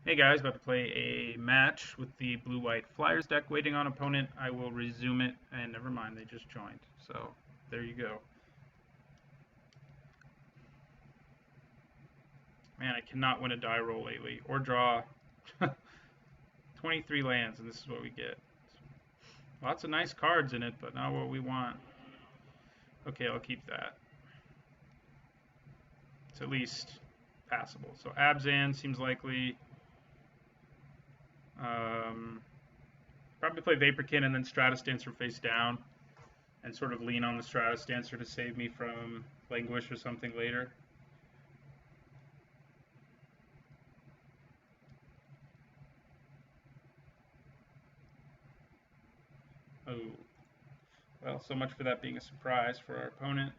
Hey guys, about to play a match with the blue-white Flyers deck waiting on opponent. I will resume it, and never mind, they just joined. So, there you go. Man, I cannot win a die roll lately, or draw 23 lands, and this is what we get. Lots of nice cards in it, but not what we want. Okay, I'll keep that. It's at least passable. So Abzan seems likely. Probably play Vaporkin and then Stratus Dancer face down, and sort of lean on the Stratus Dancer to save me from Languish or something later. Oh, well, so much for that being a surprise for our opponent.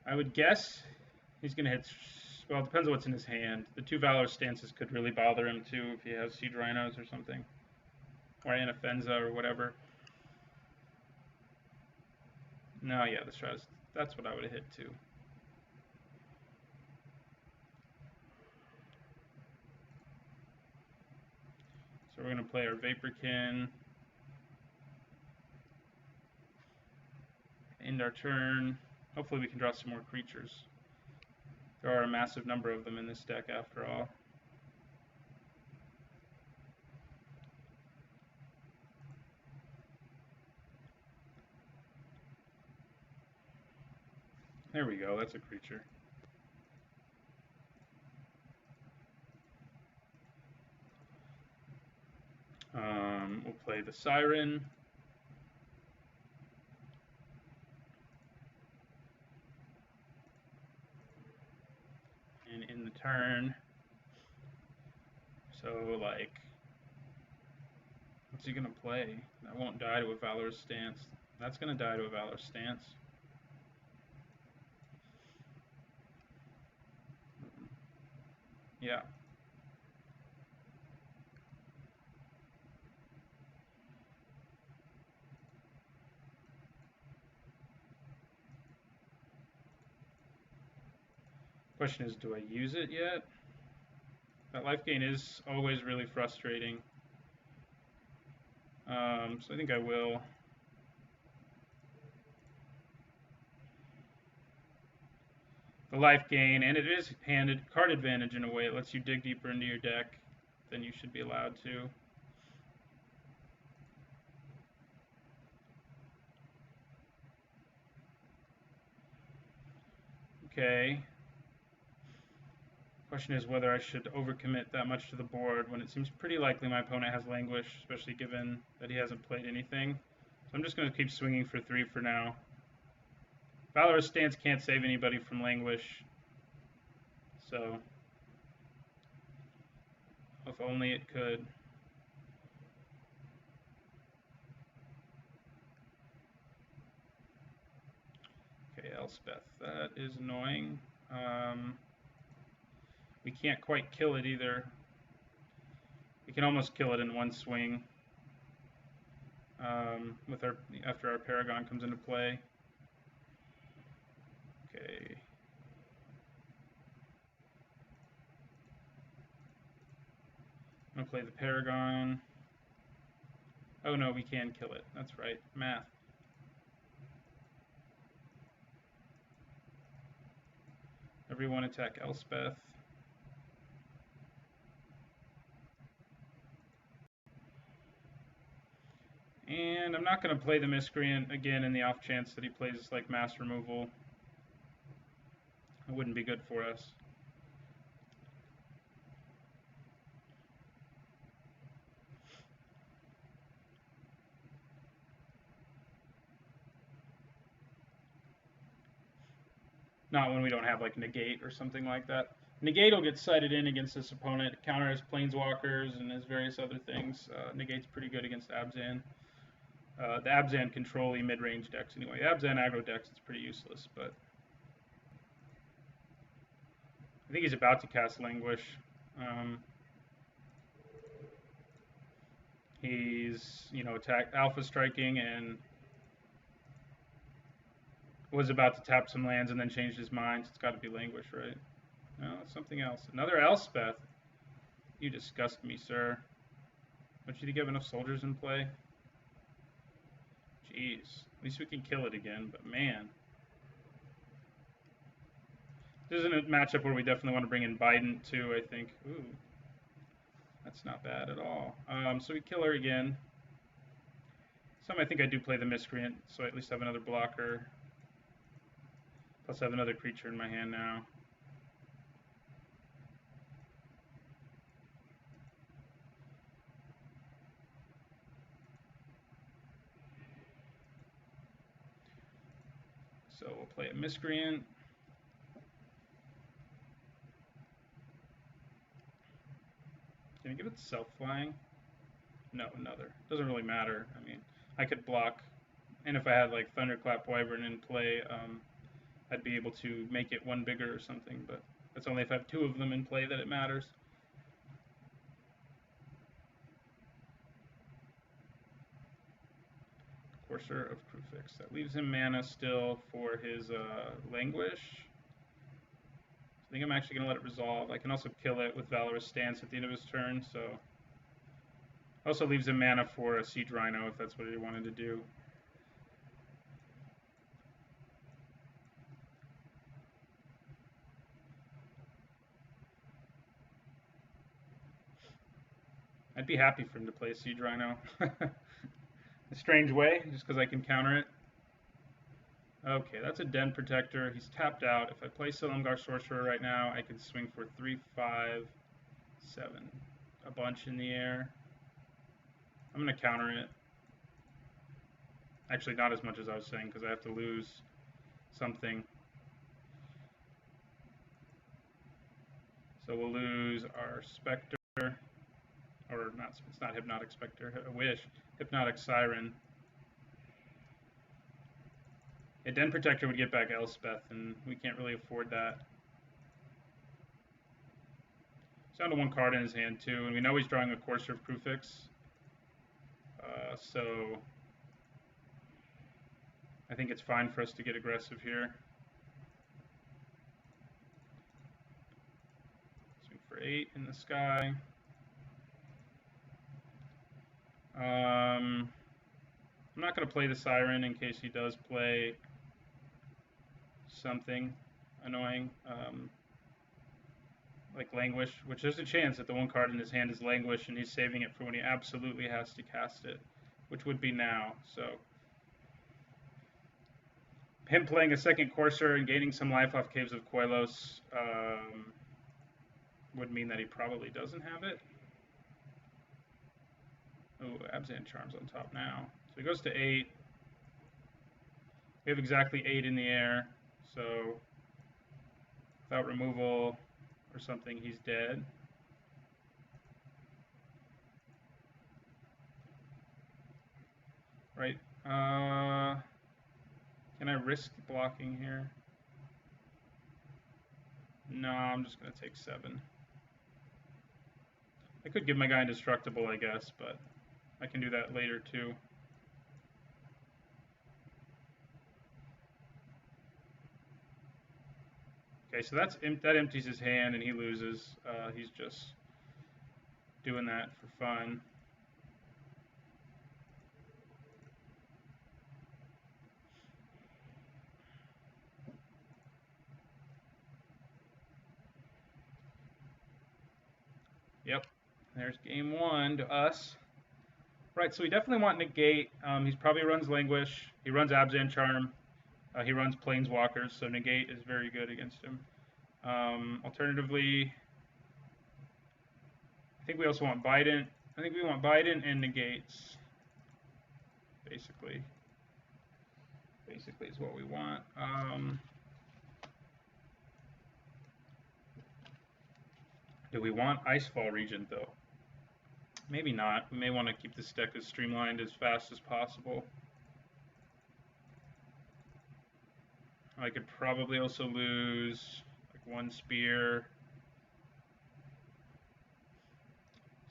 I would guess he's going to hit. Well, it depends on what's in his hand. The two Valor stances could really bother him too if he has Siege Rhinos or something, or Anafenza or whatever. No, yeah, the Stratus. That's what I would have hit too. So we're going to play our Vaporkin. End our turn. Hopefully we can draw some more creatures. There are a massive number of them in this deck after all. There we go, that's a creature. We'll play the Siren. And in the turn, so like, what's he gonna play? That won't die to a Valorous Stance. That's gonna die to a Valorous Stance. Yeah. Question is, do I use it yet? That life gain is always really frustrating. So I think I will. The life gain, and it is handed card advantage in a way. It lets you dig deeper into your deck than you should be allowed to. Okay. Question is whether I should overcommit that much to the board when it seems pretty likely my opponent has Languish, especially given that he hasn't played anything. So I'm just going to keep swinging for 3 for now. Valorous Stance can't save anybody from Languish, so if only it could. Okay, Elspeth, that is annoying. We can't quite kill it either. We can almost kill it in one swing with our after our Paragon comes into play. Okay. I'm gonna play the Paragon. Oh no, we can kill it. That's right. Math. Everyone attack Elspeth. And I'm not going to play the Miscreant again in the off chance that he plays like mass removal. It wouldn't be good for us. Not when we don't have like Negate or something like that. Negate will get sighted in against this opponent, counter his Planeswalkers and his various other things. Negate's pretty good against Abzan. The Abzan control mid-range decks anyway. The Abzan aggro decks, it's pretty useless, but I think he's about to cast Languish. He's, you know, attacked alpha striking and was about to tap some lands and then changed his mind. So it's got to be Languish, right? No, it's something else. Another Elspeth. You disgust me, sir. Don't you think you have enough soldiers in play? Jeez. At least we can kill it again, but man. This isn't a matchup where we definitely want to bring in Biden, too, I think. Ooh. That's not bad at all. So we kill her again. Some I think I do play the Miscreant, so I at least have another blocker. Plus I have another creature in my hand now. So we'll play a Miscreant. Can I give it self-flying? No, another. Doesn't really matter. I mean, I could block, and if I had like Thunderclap Wyvern in play, I'd be able to make it one bigger or something, but that's only if I have two of them in play that it matters. Courser of Kruphix. That leaves him mana still for his Languish. I think I'm actually going to let it resolve. I can also kill it with Valorous Stance at the end of his turn, so... Also leaves him mana for a Siege Rhino if that's what he wanted to do. I'd be happy for him to play a Siege Rhino. A strange way, just because I can counter it. Okay, that's a Den Protector. He's tapped out. If I play Silumgar Sorcerer right now, I can swing for 3, 5, 7. A bunch in the air. I'm going to counter it. Actually, not as much as I was saying, because I have to lose something. So we'll lose our Spectre. Or not, it's not Hypnotic Spectre, I wish. Hypnotic Siren. A Den Protector would get back Elspeth, and we can't really afford that. He's down to one card in his hand, too, and we know he's drawing a Courser of Kruphix. So I think it's fine for us to get aggressive here. Swing for 8 in the sky. I'm not going to play the Siren in case he does play something annoying, like Languish, which there's a chance that the one card in his hand is Languish and he's saving it for when he absolutely has to cast it, which would be now. So him playing a second Courser and gaining some life off Caves of Koilos would mean that he probably doesn't have it. Oh, Abzan Charm's on top now. So he goes to 8. We have exactly 8 in the air, so without removal or something, he's dead. Right. Can I risk blocking here? No, I'm just going to take 7. I could give my guy indestructible, I guess, but I can do that later too. Okay, so that empties his hand and he loses. He's just doing that for fun. Yep, there's game 1 to us. Right, so we definitely want Negate. He probably runs Languish. He runs Abzan Charm. He runs Planeswalkers, so Negate is very good against him. Alternatively, I think we also want Biden. I think we want Biden and Negates, basically. Basically is what we want. Do we want Icefall Regent, though? Maybe not. We may want to keep this deck as streamlined as fast as possible. I could probably also lose like 1 spear.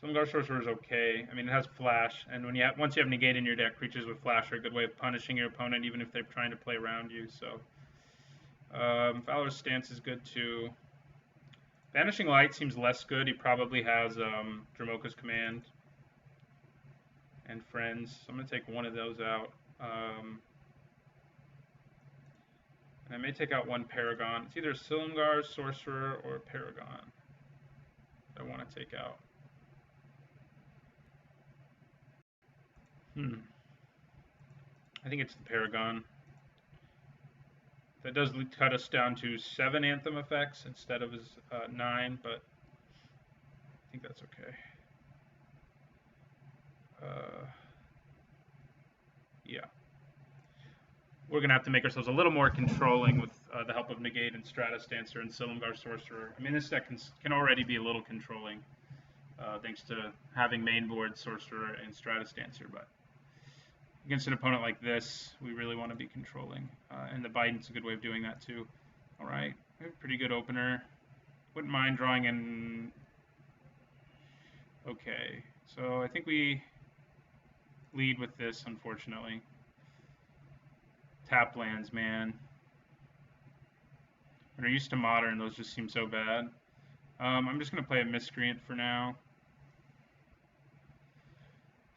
Silumgar Sorcerer is okay. I mean, it has Flash, and when once you have Negate in your deck, creatures with Flash are a good way of punishing your opponent, even if they're trying to play around you. So, Valor's Stance is good too. Vanishing Light seems less good. He probably has Dramoka's Command and Friends. So I'm going to take one of those out. And I may take out one Paragon. It's either Silumgar, Sorcerer, or Paragon that I want to take out. I think it's the Paragon. That does cut us down to 7 Anthem effects instead of his 9, but I think that's okay. Yeah. We're going to have to make ourselves a little more controlling with the help of Negate and Stratus Dancer and Silumgar Sorcerer. I mean, this deck can already be a little controlling thanks to having mainboard Sorcerer and Stratus Dancer, but against an opponent like this, we really want to be controlling. And the Biden's a good way of doing that too. All right, we have a pretty good opener. Wouldn't mind drawing in. Okay, so I think we lead with this, unfortunately. Tap lands, man. When we're used to Modern, those just seem so bad. I'm just going to play a Miscreant for now.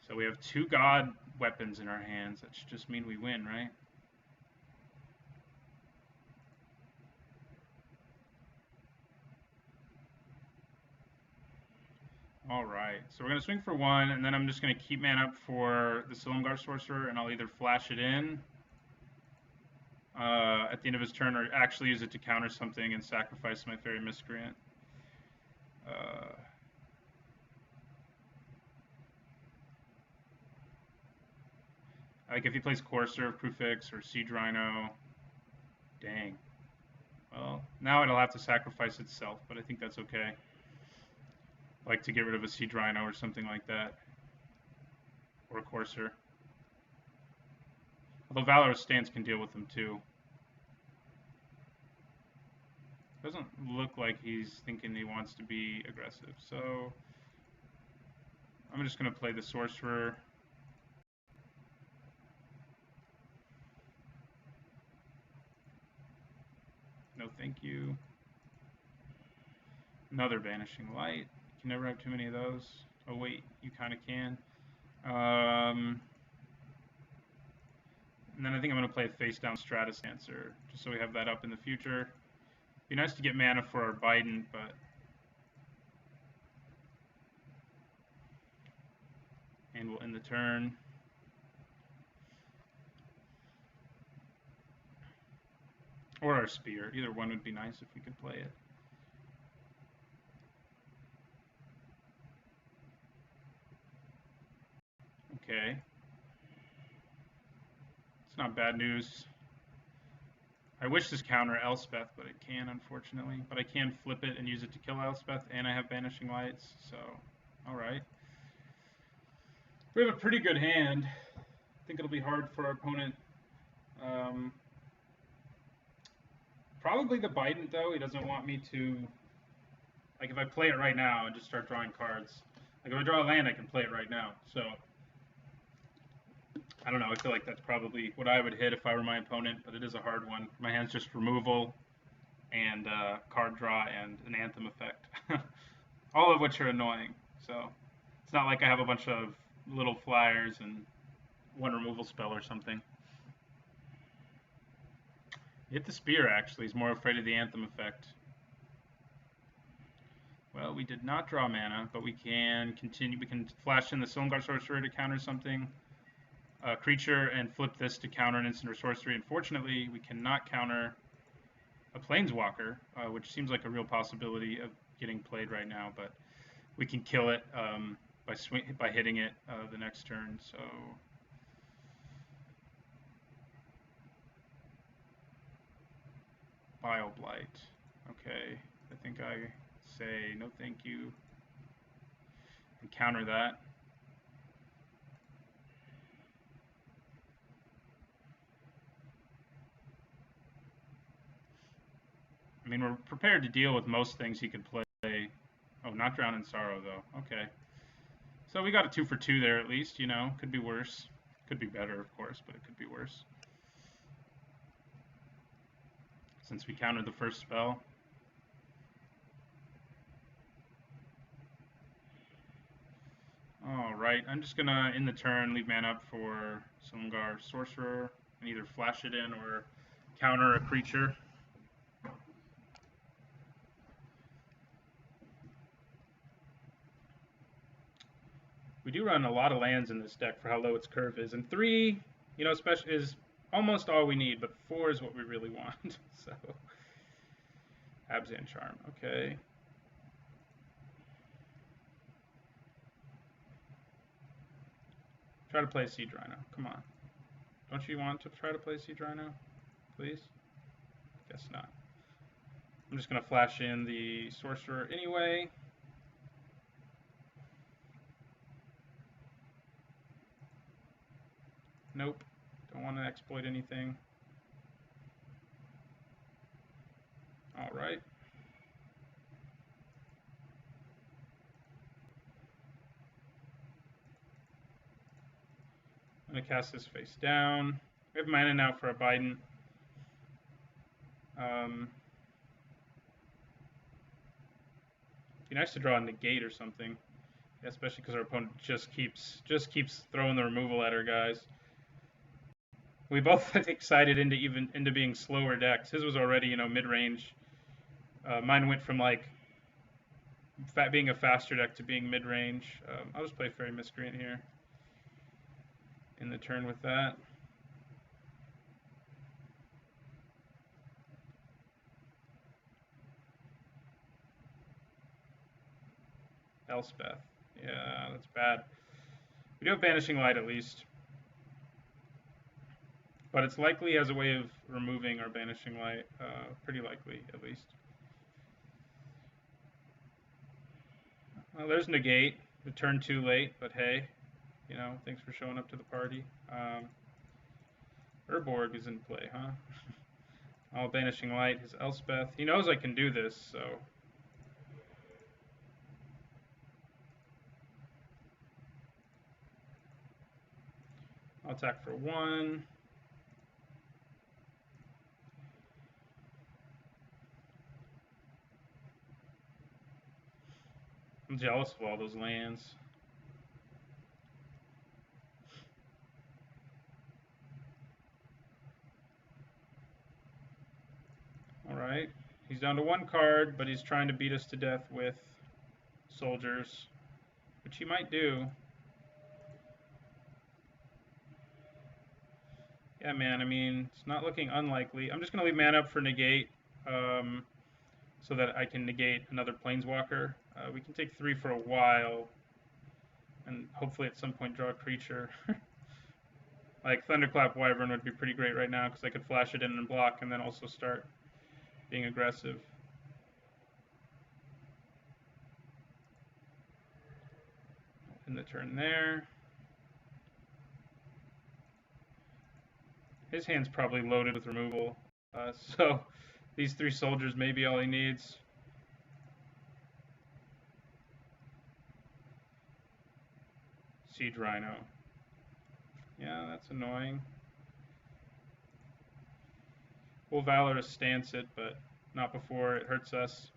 So we have 2 God weapons in our hands. That should just mean we win, right? Alright, so we're going to swing for 1, and then I'm just going to keep mana up for the Silumgar Sorcerer, and I'll either flash it in at the end of his turn, or actually use it to counter something and sacrifice my Fairy Miscreant. Like if he plays Courser, Prufix, or Siege Rhino, dang. Well, now it'll have to sacrifice itself, but I think that's okay. Like to get rid of a Siege Rhino or something like that, or a Courser. Although Valor's Stance can deal with them too. Doesn't look like he's thinking he wants to be aggressive, so I'm just going to play the Sorcerer. No thank you. Another Vanishing Light. You can never have too many of those. Oh wait, you kind of can. And then I think I'm going to play a face-down Stratus Dancer, just so we have that up in the future. Be nice to get mana for our Biden, but and we'll end the turn. Or our Spear. Either one would be nice if we could play it. Okay. It's not bad news. I wish this counter Elspeth, but it can, unfortunately. But I can flip it and use it to kill Elspeth, and I have Vanishing Lights, so alright. We have a pretty good hand. I think it'll be hard for our opponent. Probably the Biden, though. He doesn't want me to... Like, if I play it right now and just start drawing cards... Like, if I draw a land, I can play it right now, so... I don't know, I feel like that's probably what I would hit if I were my opponent, but it is a hard one. My hand's just removal and card draw and an Anthem effect. All of which are annoying, so it's not like I have a bunch of little flyers and one removal spell or something. Hit the Spear, actually. He's more afraid of the Anthem effect. Well, we did not draw mana, but we can continue. We can flash in the Silumgar Sorcerer to counter something. Creature and flip this to counter an instant or sorcery. Unfortunately, we cannot counter a Planeswalker, which seems like a real possibility of getting played right now, but we can kill it by hitting it the next turn. So Bile Blight. Okay, I think I say no thank you and counter that. I mean, we're prepared to deal with most things he could play. Oh, not Drown in Sorrow, though. Okay. So we got a 2 for 2 there at least, you know. Could be worse. Could be better, of course, but it could be worse. Since we countered the first spell. Alright, I'm just gonna, in the turn, leave mana up for Silumgar Sorcerer, and either flash it in or counter a creature. We do run a lot of lands in this deck for how low its curve is, and 3, you know, especially is almost all we need, but 4 is what we really want. So, Abzan Charm, okay. Try to play Siege Rhino. Come on. Don't you want to try to play Siege Rhino? Please? Guess not. I'm just going to flash in the Sorcerer anyway. Nope. Don't want to exploit anything. Alright. I'm going to cast this face down. We have mana now for a Biden. Be nice to draw a negate or something, especially because our opponent just keeps throwing the removal at our guys. We both excited into being slower decks. His was already, you know, mid range. Mine went from like being a faster deck to being mid range. I'll just play Fairy Miscreant here in the turn with that. Elspeth. Yeah, that's bad. We do have Banishing Light at least. But it's likely as a way of removing our Banishing Light. Pretty likely, at least. Well, there's Negate. The turn too late, but hey. You know, thanks for showing up to the party. Urborg is in play, huh? All Banishing Light, his Elspeth. He knows I can do this, so... I'll attack for 1. I'm jealous of all those lands. Alright. He's down to 1 card, but he's trying to beat us to death with soldiers, which he might do. Yeah, man, I mean, it's not looking unlikely. I'm just going to leave mana up for negate so that I can negate another Planeswalker. We can take 3 for a while, and hopefully at some point draw a creature. Like Thunderclap Wyvern would be pretty great right now because I could flash it in and block and then also start being aggressive. In the turn there. His hand's probably loaded with removal, so these 3 soldiers may be all he needs. Siege Rhino. Yeah, that's annoying. We'll Valorous stance it, but not before it hurts us.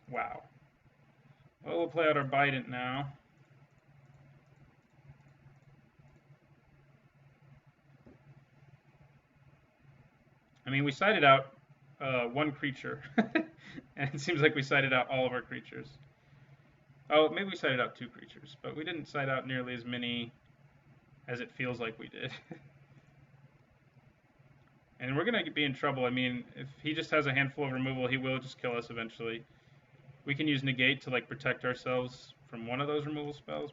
Wow. Well, we'll play out our Bident now. I mean, we sided out 1 creature, and it seems like we sided out all of our creatures. Oh, maybe we sided out 2 creatures, but we didn't side out nearly as many as it feels like we did. And we're going to be in trouble. I mean, if he just has a handful of removal, he will just kill us eventually. We can use Negate to like protect ourselves from one of those removal spells,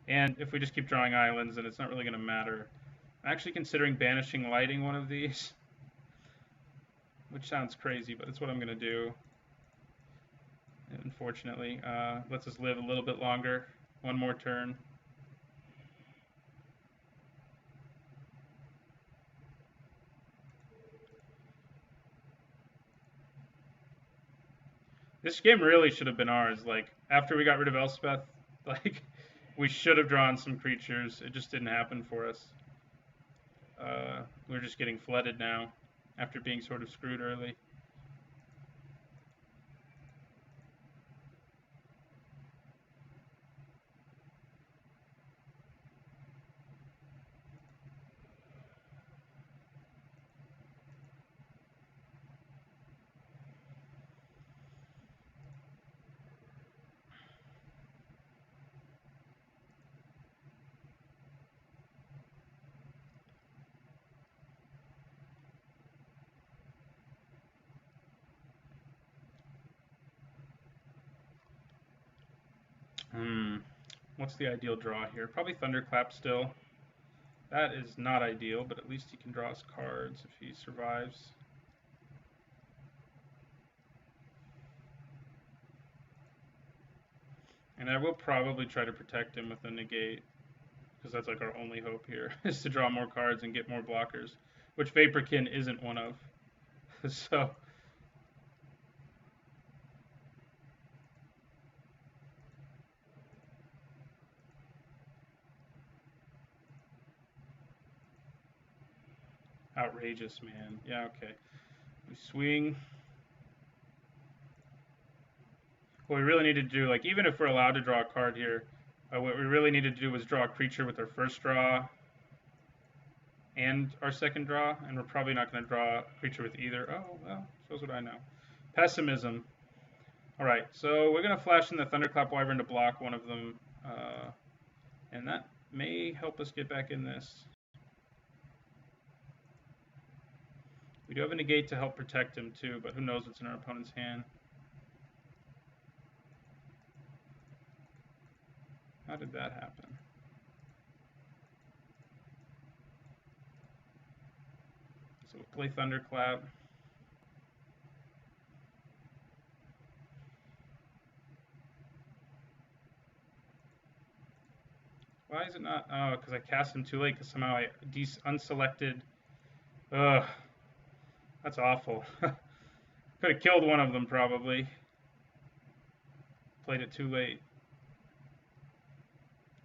and if we just keep drawing islands, then it's not really going to matter. I'm actually considering Banishing Lighting one of these, which sounds crazy, but it's what I'm going to do. Unfortunately, lets us live a little bit longer. 1 more turn. This game really should have been ours. Like, after we got rid of Elspeth, like, we should have drawn some creatures. It just didn't happen for us. We're just getting flooded now after being sort of screwed early. What's the ideal draw here? Probably Thunderclap still. That is not ideal, but at least he can draw us cards if he survives. And I will probably try to protect him with a negate, because that's like our only hope here, is to draw more cards and get more blockers, which Vaporkin isn't one of. So... outrageous, man. Yeah, okay. We swing. What we really need to do, like, even if we're allowed to draw a card here, what we really needed to do was draw a creature with our first draw and our second draw, and we're probably not going to draw a creature with either. Oh, well, shows what I know. Pessimism. Alright, so we're going to flash in the Thunderclap Wyvern to block one of them, and that may help us get back in this. We do have a negate to help protect him too, but who knows what's in our opponent's hand. How did that happen? So we'll play Thunderclap. Why is it not? Oh, because I cast him too late, because somehow I unselected. Ugh. That's awful. Could have killed one of them, probably. Played it too late.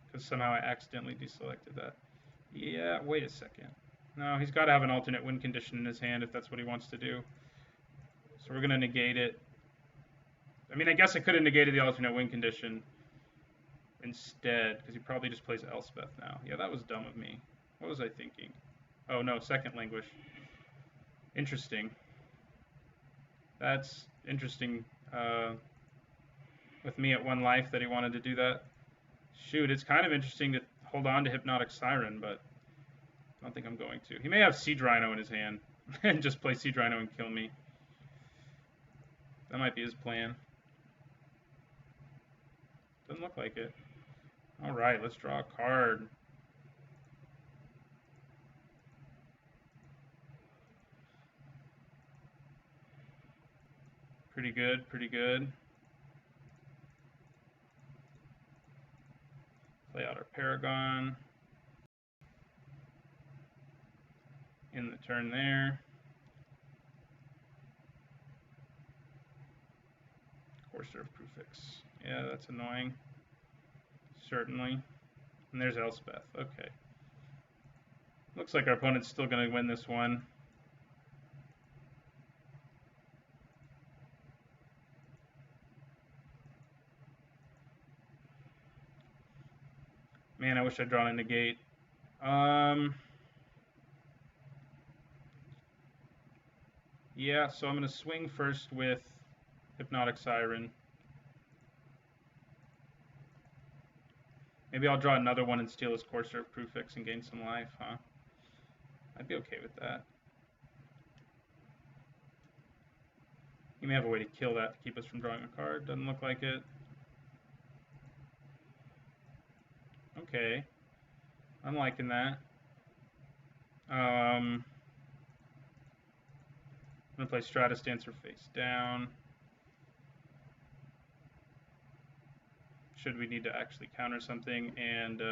Because somehow I accidentally deselected that. Yeah, wait a second. No, he's got to have an alternate win condition in his hand if that's what he wants to do. So we're going to negate it. I mean, I guess I could have negated the alternate win condition instead, because he probably just plays Elspeth now. Yeah, that was dumb of me. What was I thinking? Oh, no, second languish. Interesting. That's interesting with me at 1 life that he wanted to do that. Shoot, it's kind of interesting to hold on to Hypnotic Siren, but I don't think I'm going to. He may have Siege Rhino in his hand and just play Siege Rhino and kill me. That might be his plan. Doesn't look like it. Alright, let's draw a card. Pretty good, pretty good. Play out our Paragon. In the turn there. Courser of Prefix. Yeah, that's annoying. Certainly. And there's Elspeth. Okay. Looks like our opponent's still going to win this one. Man, I wish I'd drawn a negate. Yeah, so I'm going to swing first with Hypnotic Siren. Maybe I'll draw another one and steal his Courser of Prefix and gain some life, huh? I'd be okay with that. He may have a way to kill that to keep us from drawing a card. Doesn't look like it. Okay. I'm liking that. I'm going to play Stratus Dancer face down. Should we need to actually counter something, and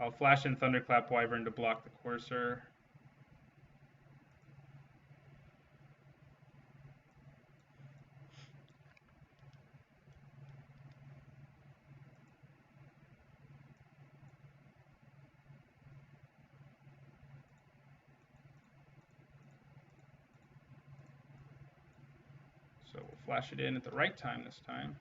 I'll flash in Thunderclap Wyvern to block the Courser. So we'll flash it in at the right time this time.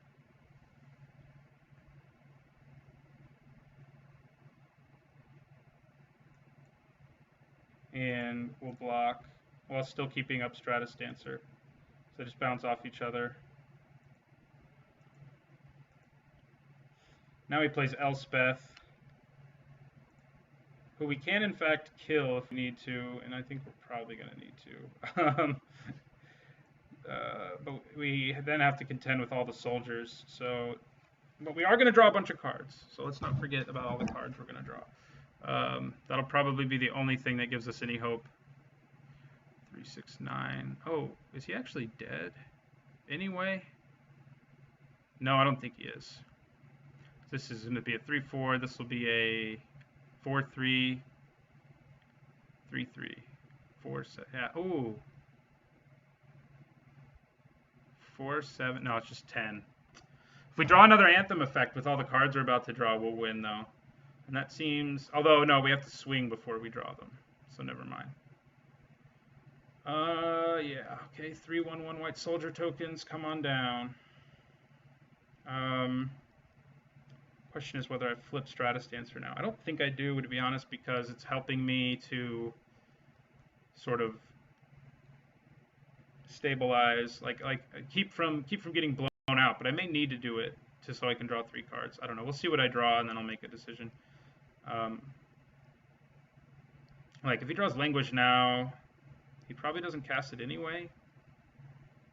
And we'll block while still keeping up Stratus Dancer. So they just bounce off each other. Now he plays Elspeth, who we can in fact kill if we need to, and I think we're probably going to need to. But we then have to contend with all the soldiers. So, but we are going to draw a bunch of cards. So let's not forget about all the cards we're going to draw. That'll probably be the only thing that gives us any hope. 369. Oh, is he actually dead? Anyway? No, I don't think he is. This is going to be a 3/4. This will be a 4/3, 3/3, 4/7. Yeah. Ooh. 4/7. No, it's just 10. If we draw another Anthem effect with all the cards we're about to draw, we'll win though. And that seems. Although no, we have to swing before we draw them. So never mind. Yeah. Okay. 3/1/1 white soldier tokens. Come on down. Question is whether I flip Stratus Dancer now. I don't think I do, to be honest, because it's helping me to sort of stabilize, like keep from getting blown out. But I may need to do it so I can draw 3 cards. I don't know. We'll see what I draw, and then I'll make a decision. Like if he draws Language now, he probably doesn't cast it anyway.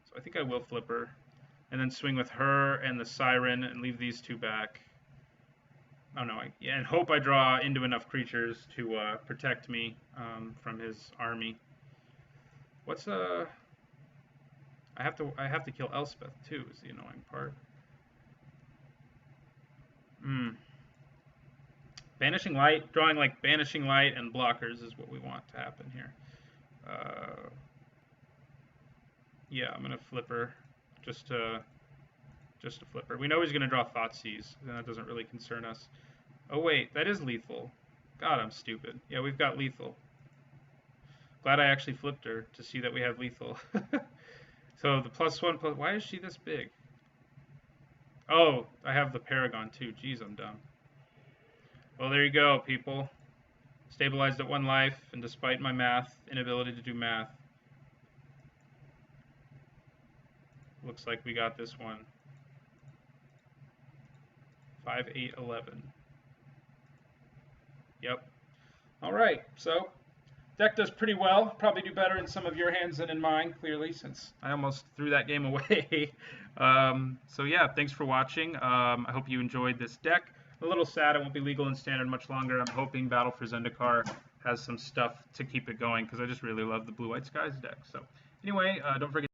So I think I will flip her, and then swing with her and the Siren, and leave these 2 back. Oh no, and hope I draw into enough creatures to protect me from his army. What's I have to kill Elspeth too, is the annoying part. Banishing Light, drawing like Banishing Light and blockers is what we want to happen here. Yeah, I'm gonna flip her just to flip her. We know he's gonna draw Thoughtseize, and that doesn't really concern us. Oh wait, that is lethal. God, I'm stupid. Yeah, we've got lethal. Glad I actually flipped her to see that we have lethal. So the +1+. Why is she this big? Oh, I have the Paragon too. Jeez, I'm dumb. Well, there you go, people. Stabilized at 1 life, and despite my inability to do math, looks like we got this one. 5, 8, 11. Yep. All right, so deck does pretty well. Probably do better in some of your hands than in mine, clearly, since I almost threw that game away. So yeah, thanks for watching. I hope you enjoyed this deck. A little sad it won't be legal in Standard much longer. I'm hoping Battle for Zendikar has some stuff to keep it going, because I just really love the Blue White Skies deck. So anyway, don't forget